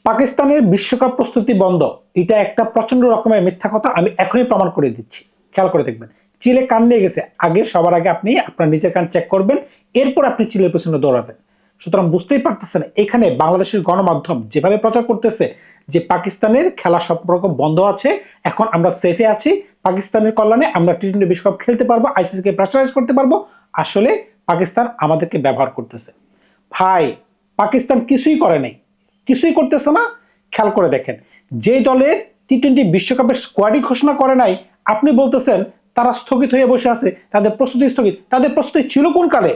পাকিস্তানের বিশ্বকাপ প্রস্তুতি বন্ধ, এটা একটা প্রচন্ড রকমের মিথ্যা কথা। আমি এখনই প্রমাণ করে দিচ্ছি, খেয়াল করে দেখবেন। চিলে কান নিয়ে গেছে, সবার আগে আপনি আপনার নিজের কান চেক করবেন, এরপর আপনি চিলের পেছনে দৌড়াবেন। সুতরাং বুঝতেই পারতেছেন এখানে বাংলাদেশের গণমাধ্যম যেভাবে প্রচার করতেছে যে পাকিস্তানের খেলা সম্পর্ক বন্ধ আছে, এখন আমরা সেফে আছি, পাকিস্তানের কল্যাণে আমরা টি-20 বিশ্বকাপ খেলতে পারবো, আইসিসি কে প্রেসারাইজ করতে পারবো। আসলে পাকিস্তান আমাদেরকে ব্যবহার করতেছে। ভাই, পাকিস্তান কিছুই করে নাই, কিছুই করতেছে না। খেয়াল করে দেখেন, যে দলের টি-20 বিশ্বকাপের স্কোয়াডই ঘোষণা করে নাই, আপনি বলতেছেন তারা স্থগিত হয়ে বসে আছে, তাদের প্রস্তুতি স্থগিত। তাদের প্রস্তুতি ছিল কোন কালে?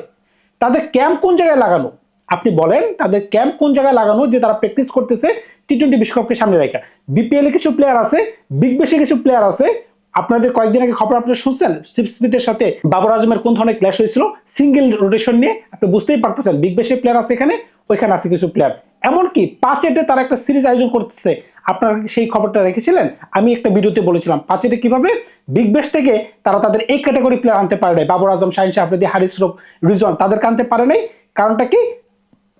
তাদের ক্যাম্প কোন জায়গায় লাগানো? আপনি বলেন তাদের ক্যাম্প কোন জায়গায় লাগানো যে তারা প্র্যাকটিস করতেছে টি-20 বিশ্বকাপকে সামনে রেখে? বিপিএল এ কিছু প্লেয়ার আছে, বিগ ব্যাশে কিছু প্লেয়ার আছে। আপনাদের কয়েকদিন আগে খবর আপনারা শুনছেন স্টিভ স্মিথের সাথে বাবর আজমের কোন ধরনের ক্ল্যাশ হয়েছিল সিঙ্গেল রোটেশন নিয়ে। আপনি বুঝতেই পারতেছেন বিগ ব্যাশের প্লেয়ার আছে এখানে, ওইখানে আছে কিছু প্লেয়ার। এমনকি 5 তারা একটা সিরিজ আয়োজন করতেছে। আপনারা সেই খবরটা রেখেছিলেন? আমি একটা ভিডিওতে বলেছিলাম 5 কিভাবে বিগ ব্যাশ থেকে তারা তাদের এই ক্যাটাগরি প্লেয়ার আনতে পারে নাই। বাবর আজম, শাহিন শাহ আফ্রিদি, হারিস রূপ, রিজওয়ান, তাদেরকে আনতে পারে নাই। কারণটা কি?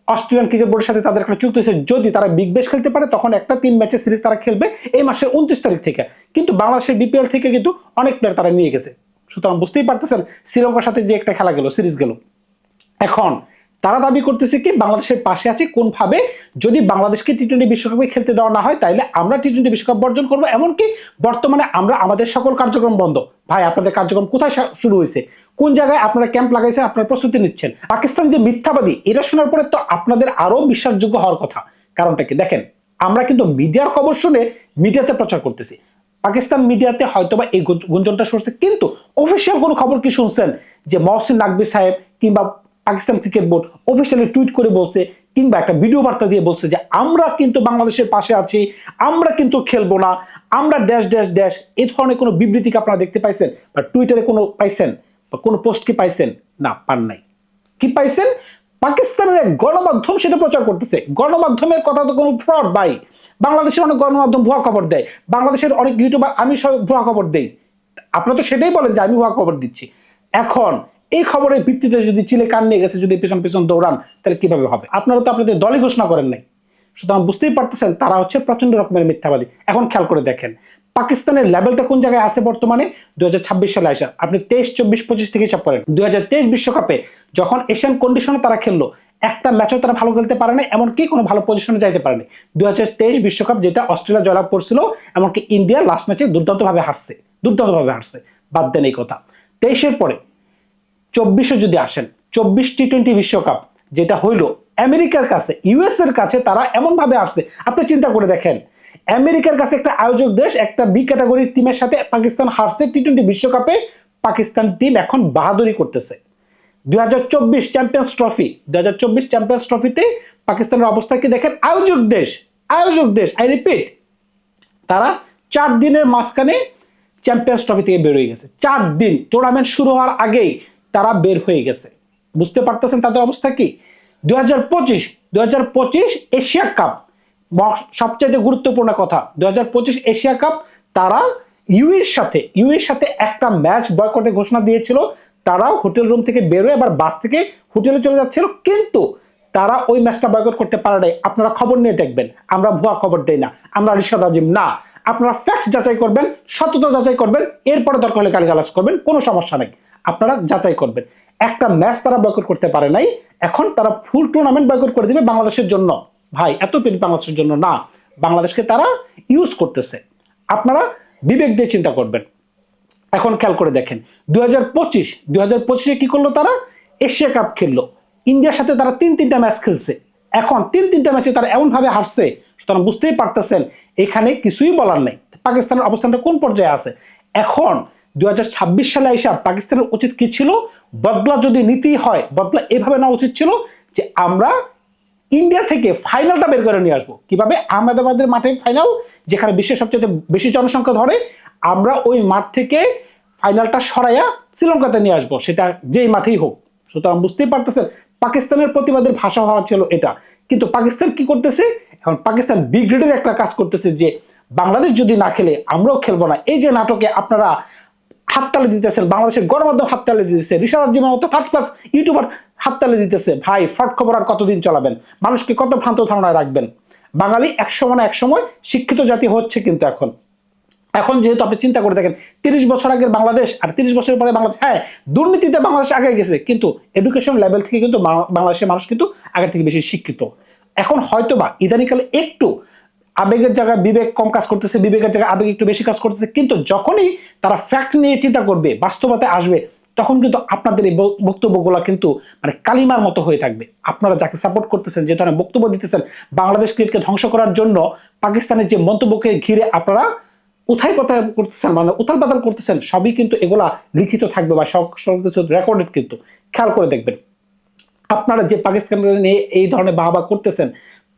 অস্ট্রেলিয়ান ক্রিকেট বোর্ডের সাথে তাদের একটা চুক্তি হয়েছে, যদি তারা বিগ ব্যাশ খেলতে পারে তখন একটা 3 ম্যাচের সিরিজ তারা খেলবে এই মাসের 29 তারিখ থেকে। কিন্তু বাংলাদেশের বিপিএল থেকে কিন্তু অনেক প্লেয়ার তারা নিয়ে গেছে। সুতরাং বুঝতেই পারতেছেন শ্রীলঙ্কার সাথে যে একটা খেলা গেল, সিরিজ গেল, এখন তারা দাবি করতেছে কি বাংলাদেশের পাশে আছে কোনভাবে, যদি বাংলাদেশকে টি-20 বিশ্বকাপে খেলতে দেওয়া না হয় তাহলে আমরা টি-20 বিশ্বকাপ বর্জন করবো। এমনকি বর্তমানে আমরা আমাদের সকল কার্যক্রম বন্ধ। ভাই, আপনাদের কার্যক্রম কোথায় শুরু হয়েছে? কোন জায়গায় আপনারা ক্যাম্প লাগাইছেন? আপনারা প্রস্তুতি নিচ্ছেন? পাকিস্তান যে মিথ্যাবাদী, এটা শোনার পরে তো আপনাদের আরো বিশ্বাসযোগ্য হওয়ার কথা। কারণটা কি দেখেন, আমরা কিন্তু মিডিয়ার খবর শুনে মিডিয়াতে প্রচার করতেছি। পাকিস্তান মিডিয়াতে হয়তোবা এই গুঞ্জনটা শুনছে, কিন্তু অফিসিয়াল কোনো খবর কি শুনছেন যে মহসিন নাকভি সাহেব কিংবা Pakistan cricket board officially tweet করে বলছে কিংবা একটা ভিডিও বার্তা দিয়ে বলছে যে আমরা কিন্তু বাংলাদেশের পাশে আছি, আমরা কিন্তু খেলবো না, আমরা ড্যাশ ড্যাশ ড্যাশ, এই ধরনের কোনো বিবৃতি আপনারা দেখতে পাইছেন বা টুইটারে কোনো পাইছেন বা কোনো পোস্ট কি পাইছেন? না, পান নাই। কি পাইছেন? পাকিস্তানের এক গণমাধ্যম সেটা প্রচার করতেছে। গণমাধ্যমের কথা তো কোনো ফ্রড ভাই। বাংলাদেশের অনেক গণমাধ্যম ভুয়া খবর দেয়, বাংলাদেশের অনেক ইউটিউবার আমি সব ভুয়া খবর দেই। আপনারা তো সেটাই বলেন যে আমি ভুয়া খবর দিচ্ছি। এখন এই খবরের ভিত্তিতে যদি চিলে কান নিয়ে গেছে, যদি পেছন পেছন দৌড়ান, তাহলে কিভাবে হবে? আপনারা তো আপনাদের দলই ঘোষণা করেন নাই। সুতরাং বুঝতেই পারতেছেন তারা হচ্ছে প্রচন্ড রকমের মিথ্যাবাদী। এখন খেয়াল করে দেখেন পাকিস্তানের লেভেলটা কোন জায়গায় আছে বর্তমানে। 2026 সালে আসা, আপনি 23, 24, 25 থেকে হিসাব করেন। 2023 বিশ্বকাপে যখন এশিয়ান কন্ডিশনে তারা খেললো, একটা ম্যাচও তারা ভালো খেলতে পারে না, এমনকি কোনো ভালো পজিশনে যাইতে পারেনি। 2023 বিশ্বকাপ যেটা অস্ট্রেলিয়া জয়লাভ করছিল, এমনকি ইন্ডিয়া লাস্ট ম্যাচে দুর্দান্তভাবে হারছে, দুর্দান্তভাবে হারছে। বাদ দেন এই কথা। 23-এর পরে 24-এ যদি আসেন, 24 টি-20 বিশ্বকাপ যেটা হইলো আমেরিকার কাছে, ইউএস এর কাছে তারা এমন ভাবে আসছে। আপনি চিন্তা করে দেখেন, আমেরিকার কাছে একটা আয়োজক দেশ, একটা বি ক্যাটাগরির টিমের সাথে পাকিস্তান হারছে টি-20 বিশ্বকাপে। পাকিস্তান টিম এখন বাহাদুরি করতেছে। 2024 চ্যাম্পিয়ন্স ট্রফি, 2024 চ্যাম্পিয়ন্স ট্রফিতে পাকিস্তানের অবস্থা কি দেখেন। আয়োজক দেশ, আই রিপিট, তারা 4 দিনের মাঝখানে চ্যাম্পিয়ন্স ট্রফি থেকে বের হয়ে গেছে। 4 দিন, টুর্নামেন্ট শুরু হওয়ার আগেই তারা বের হয়ে গেছে। বুঝতে পারতেছেন তাদের অবস্থা কি? 2025 এশিয়া কাপ, সবচেয়ে গুরুত্বপূর্ণ কথা, 2025 এশিয়া কাপ তারা ইউএর সাথে একটা ম্যাচ বয়কটের ঘোষণা দিয়েছিল। তারা হোটেল রুম থেকে বেরোয় আবার বাস থেকে হোটেলে চলে যাচ্ছিল, কিন্তু তারা ওই ম্যাচটা বয়কট করতে পারে নাই। আপনারা খবর নিয়ে দেখবেন, আমরা ভুয়া খবর দেই না, আমরা রিশাদ আজিম না। আপনারা ফ্যাক্ট যাচাই করবেন, সততা যাচাই করবেন, এরপরে দরকার হলে গালিগালাজ করবেন, কোনো সমস্যা নাই। আপনারা যাচাই করবেন। একটা ম্যাচ তারা বয়কট করতে পারে নাই, এখন তারা ফুল টুর্নামেন্ট বয়কট করে দিবে বাংলাদেশের জন্য। ভাই, এত পেন বাংলাদেশের জন্য না, বাংলাদেশকে তারা ইউজ করতেছে। আপনারা বিবেক দিয়ে চিন্তা করবেন। এখন খেয়াল করে দেখেন 2025-এ কি করলো তারা? এশিয়া কাপ খেললো, ইন্ডিয়ার সাথে তারা 3-3টা ম্যাচ খেলছে। এখন 3-3টা ম্যাচে তারা এমন ভাবে হারছে, সুতরাং বুঝতেই পারতেছেন এখানে কিছুই বলার নেই। পাকিস্তানের অবস্থানটা কোন পর্যায়ে আছে এখন? 2026 সালে এসে পাকিস্তানের উচিত কি ছিল? বদলা যদি নীতি হয়, বদলা এভাবে নেওয়া উচিত ছিল যে আমরা ইন্ডিয়া থেকে ফাইনালটা বের করে নিয়ে আসবো। কিভাবে? আহমেদাবাদের মাঠে ফাইনাল, যেখানে বিশ্বের সবচেয়ে বেশি জনসংখ্যা ধরে, আমরা ওই মাঠ থেকে ফাইনালটা সরাইয়া শ্রীলঙ্কাতে নিয়ে আসবো, সেটা যেই মাঠেই হোক। সুতরাং বুঝতেই পারতেছেন পাকিস্তানের প্রতিবাদের ভাষা হওয়া ছিল এটা। কিন্তু পাকিস্তান কি করতেছে এখন? পাকিস্তান বি গ্রেডের একটা কাজ করতেছে যে বাংলাদেশ যদি না খেলে আমরাও খেলবো না। এই যে নাটকে আপনারা হাততালি দিতেছেন, বাংলাদেশের গণমাধ্যম হাততালি দিতেছে, রিশাদ আজিমের মতো থার্ড ক্লাস ইউটিউবার হাততালি দিতেছে। ভাই, ফ্রড খবর আর কতদিন চালাবেন? মানুষকে কত ভ্রান্ত ধারণায় রাখবেন? বাঙালি এক সময় শিক্ষিত জাতি হচ্ছে, কিন্তু এখন যেহেতু আপনি চিন্তা করে দেখেন 30 বছর আগের বাংলাদেশ আর 30 বছর পরে বাংলাদেশ, হ্যাঁ দুর্নীতিতে বাংলাদেশ আগে গেছে, কিন্তু এডুকেশন লেভেল থেকে কিন্তু বাংলাদেশের মানুষ কিন্তু আগের থেকে বেশি শিক্ষিত। এখন হয়তোবা ইদানিকালে একটু আবেগের জায়গায় বিবেক কম কাজ করতেছে, বিবেকের জায়গায় আবেগ একটু বেশি কাজ করতেছে, কিন্তু যখনই তারা ফ্যাক্ট নিয়ে চিন্তা করবে, বাস্তবতায় আসবে, তখন কিন্তু আপনাদের এই বক্তব্যগুলো কিন্তু মানে কালিমার মতো হয়ে থাকবে। আপনারা যাকে সাপোর্ট করতেছেন, যে ধরনের বক্তব্য দিতেছেন বাংলাদেশ ক্রিকেটকে ধ্বংস করার জন্য, পাকিস্তানের যে মন্তব্যকে ঘিরে আপনারা উথাই পাতাল করতেছেন, মানে উথাল পাতাল করতেছেন, সবই কিন্তু এগুলা লিখিত থাকবে বা সব কিছু রেকর্ডেড। কিন্তু খেয়াল করে দেখবেন, আপনারা যে পাকিস্তানের নিয়ে এই ধরনের বাহবা করতেছেন,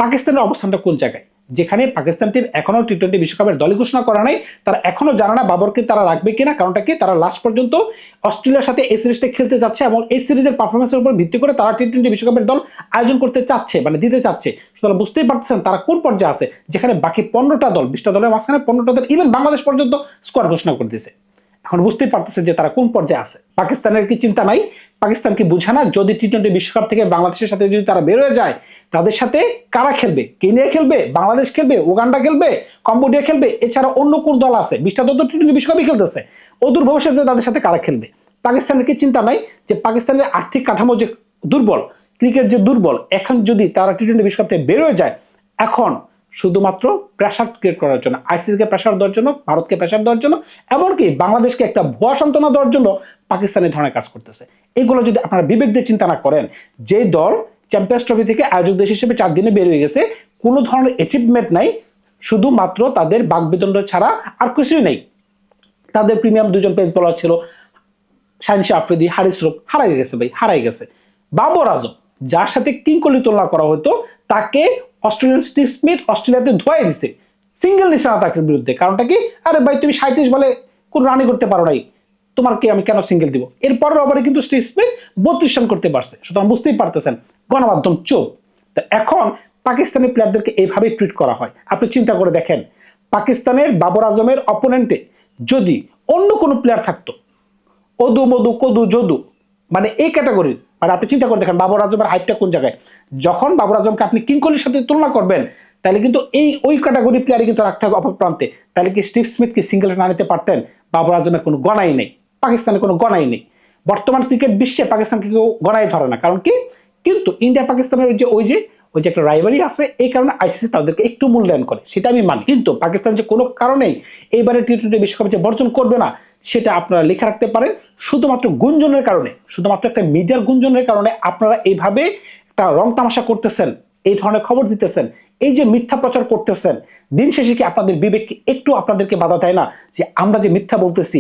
পাকিস্তানের অবস্থানটা কোন জায়গায়? যেখানে পাকিস্তান টিম এখনো টি-20 বিশ্বকাপের দলই ঘোষণা করা নাই, তারা এখনো জানে না বাবরকে তারা রাখবে কিনা। কারণটা কি, তারা লাস্ট পর্যন্ত অস্ট্রেলিয়ার সাথে এই সিরিজটা খেলতে যাচ্ছে এবং এই সিরিজের পারফরমেন্সের উপর ভিত্তি করে তারা টি-20 বিশ্বকাপের দল আয়োজন করতে চাচ্ছে, মানে দিতে চাচ্ছে। সুতরাং বুঝতেই পারতেছেন তারা কোন পর্যায়ে আছে, যেখানে বাকি 15টা দল, 20টা দলের মাঝখানে 15টা দল ইভেন বাংলাদেশ পর্যন্ত স্কোয়াড ঘোষণা করে দিয়েছে। এখন বুঝতেই পারতেছে যে তারা কোন পর্যায়ে আছে। পাকিস্তানের কি চিন্তা নাই? পাকিস্তান কি বুঝে না যদি টি-20 বিশ্বকাপ থেকে বাংলাদেশের সাথে যদি তারা বের হয়ে যায়, তাদের সাথে কারা খেলবে? কেনিয়া খেলবে, বাংলাদেশ খেলবে, উগান্ডা খেলবে, কম্বোডিয়া খেলবে, এছাড়া অন্য কোন দল আছে? 20টা দল তো টি-20 বিশ্বকাপই খেলতেছে। অদূর ভবিষ্যতে তাদের সাথে কারা খেলবে? পাকিস্তানের কি চিন্তা নাই যে পাকিস্তানের আর্থিক কাঠামো যে দুর্বল, ক্রিকেট যে দুর্বল, এখন যদি তারা টি-20 বিশ্বকাপ থেকে বের হয়ে যায়, এখন শুধুমাত্র প্রেশার ক্রিয়েট করার জন্য, আইসিসিকে প্রেশার দেওয়ার জন্য, ভারতকে প্রেশার দেওয়ার জন্য, এমনকি বাংলাদেশকে একটা ভুয়া সান্ত্বনা দেওয়ার জন্য পাকিস্তানের ধরনের কাজ করতেছে। এগুলো যদি আপনারা বিবেক দিয়ে চিন্তা না করেন, যে দল চ্যাম্পিয়ন্স ট্রফি থেকে আয়োজক দেশ হিসেবে 4 দিনে বের হয়ে গেছে, কোনো ধরনের অ্যাচিভমেন্ট নাই, শুধুমাত্র তাদের বাকবিতণ্ড ছাড়া আর কিছুই নেই। তাদের প্রিমিয়াম 2জন পেস বোলার ছিল, শাহিন শাহ আফ্রিদি, হারিস রূপ, হারাই গেছে ভাই, হারাই গেছে। বাবর আজম, যার সাথে কিংকলি তুলনা করা হতো, তাকে অস্ট্রেলিয়ান স্টিভ স্মিথ অস্ট্রেলিয়াতে ধোয়াই দিছে, সিঙ্গেল নিছে না তাকে বিরুদ্ধে। কারণটা কি, আরে ভাই তুমি 37 বলে কোন রানই করতে পারো নাই, তোমাকে আমি কেন সিঙ্গেল দিব? এরপরের ওভারে কিন্তু স্টিভ স্মিথ 32 রান করতে পারছে। সুতরাং বুঝতেই পারতেছেন গণমাধ্যম চোখ। তা এখন পাকিস্তানি প্লেয়ারদেরকে এইভাবে ট্রিট করা হয়। আপনি চিন্তা করে দেখেন, পাকিস্তানের বাবর আজমের অপোনেন্টে যদি অন্য কোনো প্লেয়ার থাকতো, অদু মধু কদু যদু, মানে এই ক্যাটাগরির, মানে আপনি চিন্তা করে দেখেন বাবর আজমের হাইপটা কোন জায়গায়। যখন বাবর আজমকে আপনি কিংকলির সাথে তুলনা করবেন, তাহলে কিন্তু ওই ক্যাটাগরি প্লেয়ারই কিন্তু রাখতে হবে অপর প্রান্তে। তাহলে কি স্টিভ স্মিথকে সিঙ্গেল না নিতে পারতেন? বাবর আজমের কোনো গণাই নেই, পাকিস্তানের কোনো গণাই নেই। বর্তমান ক্রিকেট বিশ্বে পাকিস্তানকে কেউ গণাই ধরে না। কারণ কি, কিন্তু ইন্ডিয়া পাকিস্তানের ওই যে একটা রাইভারি আছে, এই কারণে আইসিসি তাদেরকে একটু মূল্যায়ন করে, সেটা আমি মানি। কিন্তু পাকিস্তান যে কোনো কারণেই এইবারে টি-20 বিশ্বকাপে যে বর্জন করবে না, সেটা আপনারা লিখে রাখতে পারেন। শুধুমাত্র গুঞ্জনের কারণে, শুধুমাত্র একটা মিডিয়ার গুঞ্জনের কারণে আপনারা এইভাবে একটা রং তামাশা করতেছেন, এই ধরনের খবর দিতেছেন, এই যে মিথ্যা প্রচার করতেছেন, দিন শেষে কি আপনাদের বিবেক একটু আপনাদেরকে বাধা দেয় না যে আমরা যে মিথ্যা বলতেছি,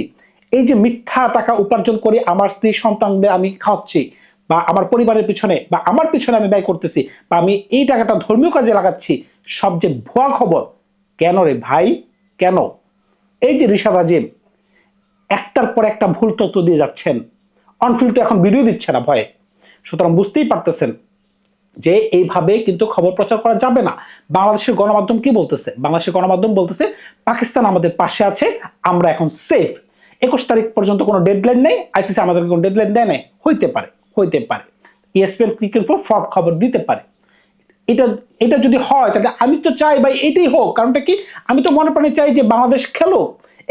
এই যে মিথ্যা টাকা উপার্জন করে আমার স্ত্রী সন্তানদের আমি খাওয়াচ্ছি, বা আমার পরিবারের পিছনে বা আমার পিছনে আমি ব্যয় করতেছি, বা আমি এই টাকাটা ধর্মীয় কাজে লাগাচ্ছি, সব যে ভুয়া খবর। কেন রে ভাই, কেন? এই যে রিশাদ আজিম একটার পর একটা ভুল তথ্য দিয়ে যাচ্ছেন, অনফিল্ড তো এখন ভিডিও দিচ্ছে না ভয়ে। সুতরাং বুঝতেই পারতেছেন যে এইভাবে কিন্তু খবর প্রচার করা যাবে না। বাংলাদেশের গণমাধ্যম কি বলতেছে? বাংলাদেশের গণমাধ্যম বলতেছে পাকিস্তান আমাদের পাশে আছে, আমরা এখন সেফ। 21 তারিখ পর্যন্ত কোনো ডেডলাইন নেই, আইসিসি আমাদেরকে কোনো ডেডলাইন দেয় নাই। হইতে পারে, হইতে পারে ESPN ক্রিকেট ফ্রড খবর দিতে পারে। এটা যদি হয়, তাহলে আমি তো চাই ভাই এটাই হোক। কারণটা কি, আমি তো মনে প্রাণে চাই যে বাংলাদেশ খেলো,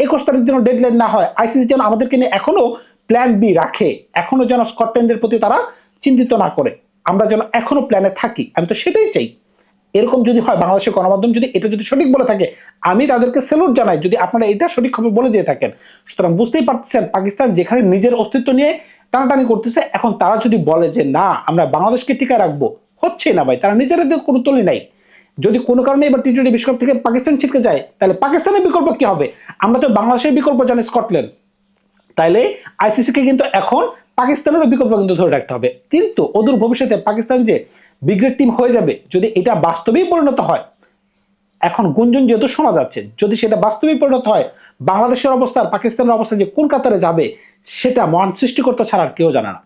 21 তারিখ যেন ডেডলাইন না হয়, আইসিসি যেন আমাদেরকে নিয়ে এখনো প্ল্যান বি রাখে, এখনো যেন স্কটল্যান্ডের প্রতি তারা চিন্তিত না করে, আমরা যেন এখনো প্ল্যানে থাকি। আমি তো সেটাই চাই। এরকম যদি হয়, বাংলাদেশের গণমাধ্যম যদি এটা যদি সঠিক বলে থাকে, আমি তাদেরকে স্যালুট জানাই যদি আপনারা এটা সঠিক খবর বলে দিয়ে থাকেন। সুতরাং বুঝতেই পারছেন পাকিস্তান যেখানে নিজের অস্তিত্ব নিয়ে টানাটানি করতেছে, এখন তারা যদি বলে যে না আমরা বাংলাদেশকে টিকায় রাখবো, হচ্ছে না ভাই, তারা নিজেদের কোনো তলি নাই। যদি কোনো কারণে এবার টি-20 বিশ্বকাপ থেকে পাকিস্তান ছিটকে যায়, তাহলে পাকিস্তানের বিকল্প কি হবে? আমরা তো বাংলাদেশের বিকল্প জানি স্কটল্যান্ড, তাইলে আইসিসিকে কিন্তু এখন পাকিস্তানেরও বিকল্প কিন্তু ধরে রাখতে হবে। কিন্তু অদূর ভবিষ্যতে পাকিস্তান যে বিগ্রেড টিম হয়ে যাবে, যদি এটা বাস্তবেই পরিণত হয়, এখন গুঞ্জন যেহেতু শোনা যাচ্ছে, যদি সেটা বাস্তবেই পরিণত হয়, বাংলাদেশের অবস্থা আর পাকিস্তানের অবস্থা যে কোন কাতারে যাবে, সেটা মহান সৃষ্টিকর্তা ছাড়া আর কেউ জানে না।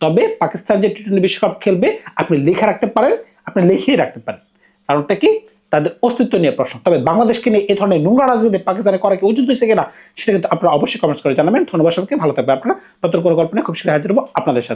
তবে পাকিস্তান যে টি-20 বিশ্বকাপ খেলবে, আপনি লিখে রাখতে পারেন, আপনি লিখিয়ে রাখতে পারেন। কারণটা কি, তাদের অস্তিত্ব নিয়ে প্রশ্ন। তবে বাংলাদেশকে নিয়ে এই ধরনের নোংরা রাজনীতি পাকিস্তানে করা কি উচিত হয়েছে কিনা, সেটা কিন্তু আপনারা অবশ্যই কমেন্টস করে জানাবেন। ধন্যবাদ সবাইকে, ভালো থাকবে আপনারা। নতুন কোনো গল্প নিয়ে খুব শীঘ্রই হাজির হবো আপনাদের সাথে।